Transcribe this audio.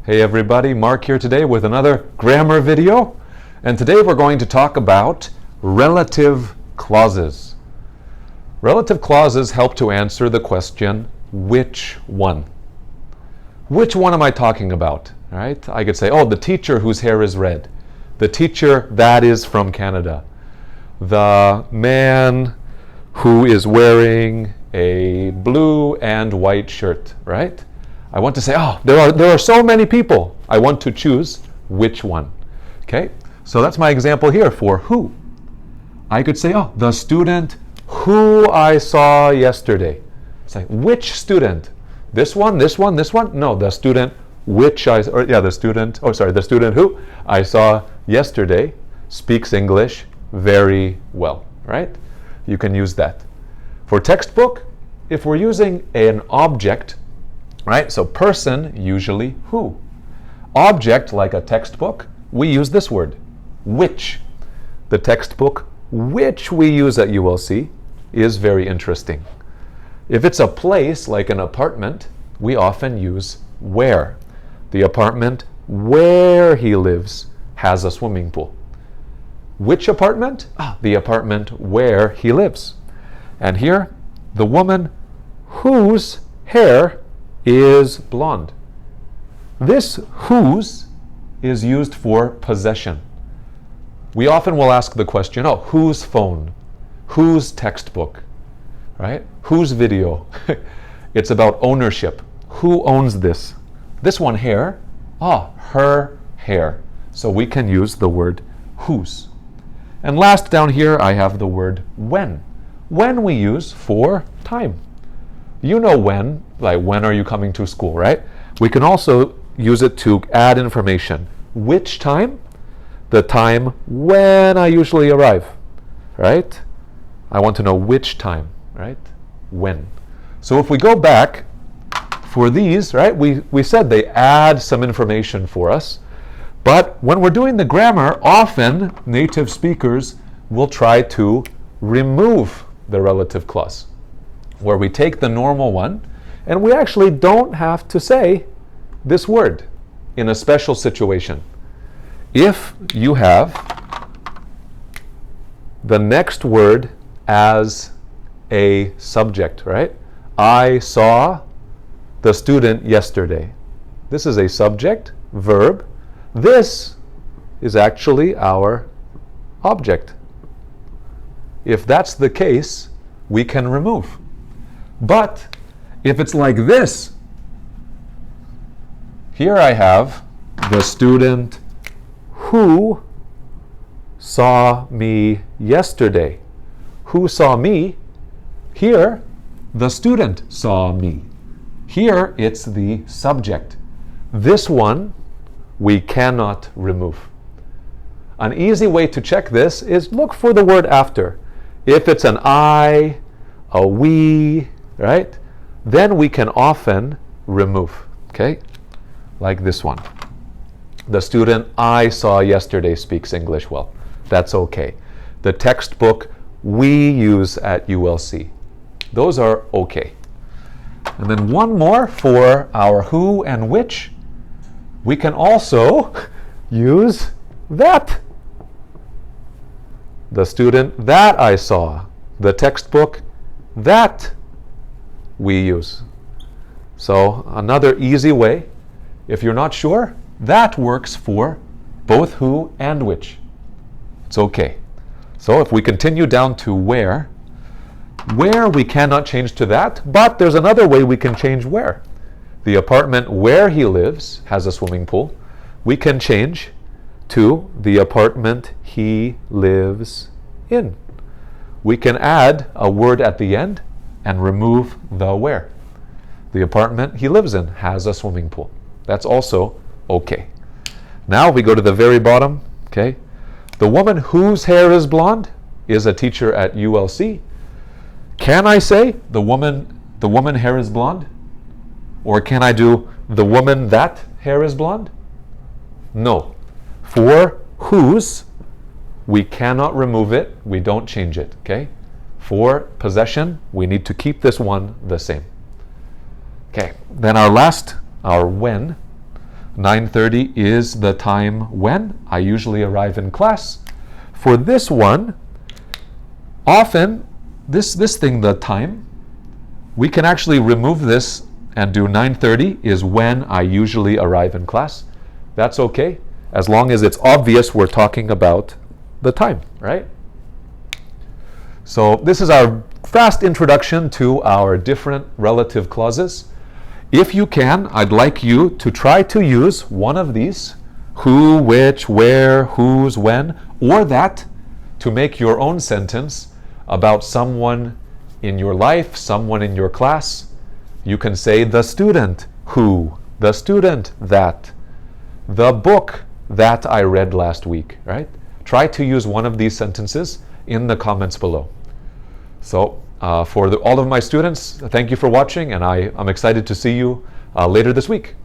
Hey everybody, Mark here today with another grammar video. And today we're going to talk about relative clauses. Relative clauses help to answer the question, which one? Which one am I talking about? All right? I could say, oh, the teacher whose hair is red. The teacher that is from Canada. The man who is wearing a blue and white shirt, right? I want to say, oh, there are so many people. I want to choose which one. Okay, so that's my example here for who. I could say, oh, the student who I saw yesterday. It's like, which student? This one, this one, this one? No, the student the student who I saw yesterday speaks English very well, right? You can use that. For textbook, if we're using an object, right? So person, usually who. Object, like a textbook, we use this word, which. The textbook which we use at ULC is very interesting. If it's a place, like an apartment, we often use where. The apartment where he lives has a swimming pool. Which apartment? The apartment where he lives. And here, the woman whose hair is blonde. This whose is used for possession. We often will ask the question, oh, whose phone? Whose textbook? Right? Whose video? It's about ownership. Who owns this? This one hair? Her hair. So we can use the word whose. And last down here I have the word when. When we use for time. You know when, like when are you coming to school, right? We can also use it to add information. Which time? The time when I usually arrive, right? I want to know which time, right? When. So if we go back for these, right, we said they add some information for us. But when we're doing the grammar, often native speakers will try to remove the relative clause, where we take the normal one and we actually don't have to say this word in a special situation. If you have the next word as a subject, right? I saw the student yesterday. This is a subject, verb. This is actually our object. If that's the case, we can remove. But if it's like this, here I have the student who saw me yesterday. Who saw me? Here, the student saw me. Here, it's the subject. This one, we cannot remove. An easy way to check this is look for the word after. If it's an I, a we, right? Then we can often remove, okay? Like this one. The student I saw yesterday speaks English well. That's okay. The textbook we use at ULC. Those are okay. And then one more for our who and which. We can also use that. The student that I saw. The textbook that we use. So another easy way, if you're not sure, that works for both who and which. It's okay. So if we continue down to where we cannot change to that, but there's another way we can change where. The apartment where he lives has a swimming pool. We can change to the apartment he lives in. We can add a word at the end and remove the where. The apartment he lives in has a swimming pool. That's also okay. Now we go to the very bottom, okay? The woman whose hair is blonde is a teacher at ULC. Can I say the woman hair is blonde? Or can I do the woman that hair is blonde? No. For whose, we cannot remove it, we don't change it, okay? For possession, we need to keep this one the same. Okay, then our when. 9:30 is the time when I usually arrive in class. For this one, often this thing, the time, we can actually remove this and do 9:30 is when I usually arrive in class. That's okay, as long as it's obvious we're talking about the time, right? So this is our fast introduction to our different relative clauses. If you can, I'd like you to try to use one of these, who, which, where, whose, when, or that, to make your own sentence about someone in your life, someone in your class. You can say the student who, the student that, the book that I read last week, right? Try to use one of these sentences in the comments below. So for all of my students, thank you for watching, and I'm excited to see you later this week.